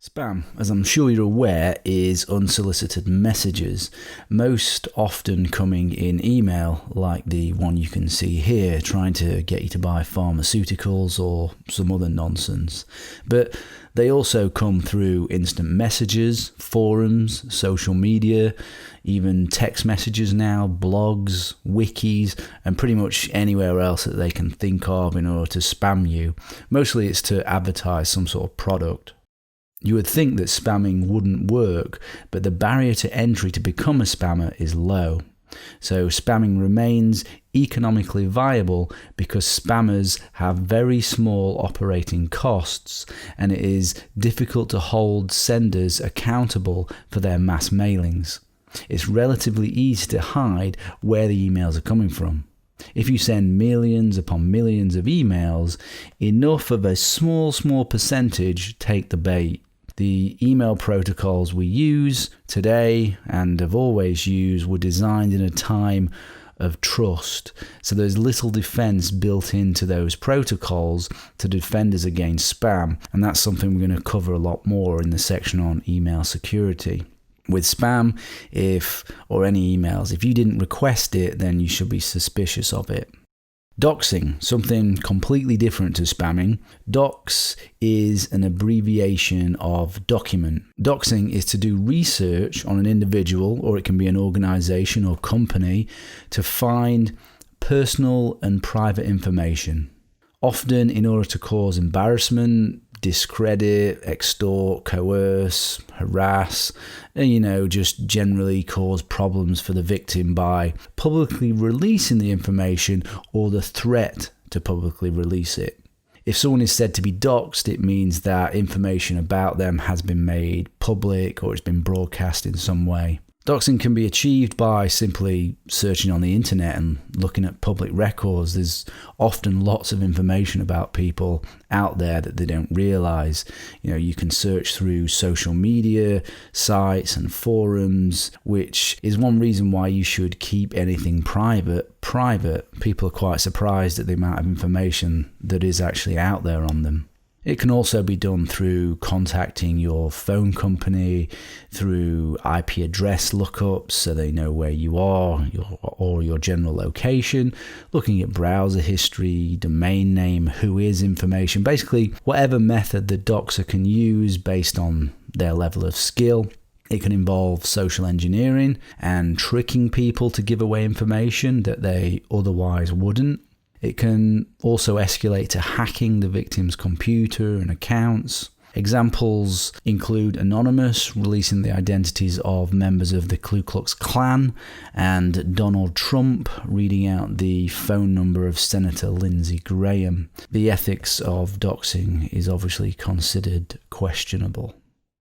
Spam, as I'm sure you're aware, is unsolicited messages, most often coming in email, like the one you can see here, trying to get you to buy pharmaceuticals or some other nonsense. But they also come through instant messages, forums, social media, even text messages now, blogs, wikis, and pretty much anywhere else that they can think of in order to spam you. Mostly it's to advertise some sort of product. You would think that spamming wouldn't work, but the barrier to entry to become a spammer is low. So spamming remains economically viable because spammers have very small operating costs, and it is difficult to hold senders accountable for their mass mailings. It's relatively easy to hide where the emails are coming from. If you send millions upon millions of emails, enough of a small percentage take the bait. The email protocols we use today and have always used were designed in a time of trust. So there's little defense built into those protocols to defend us against spam. And that's something we're going to cover a lot more in the section on email security. With spam, or any emails, if you didn't request it, then you should be suspicious of it. Doxing, something completely different to spamming. Dox is an abbreviation of document. Doxing is to do research on an individual, or it can be an organization or company, to find personal and private information, often in order to cause embarrassment, discredit, extort, coerce, harass, and just generally cause problems for the victim by publicly releasing the information or the threat to publicly release it. If someone is said to be doxed, it means that information about them has been made public or it's been broadcast in some way. Doxing can be achieved by simply searching on the internet and looking at public records. There's often lots of information about people out there that they don't realize. You can search through social media sites and forums, which is one reason why you should keep anything private. People are quite surprised at the amount of information that is actually out there on them. It can also be done through contacting your phone company, through IP address lookups so they know where you are or your general location, looking at browser history, domain name, who is information, basically whatever method the doxer can use based on their level of skill. It can involve social engineering and tricking people to give away information that they otherwise wouldn't. It can also escalate to hacking the victim's computer and accounts. Examples include Anonymous releasing the identities of members of the Ku Klux Klan, and Donald Trump reading out the phone number of Senator Lindsey Graham. The ethics of doxing is obviously considered questionable.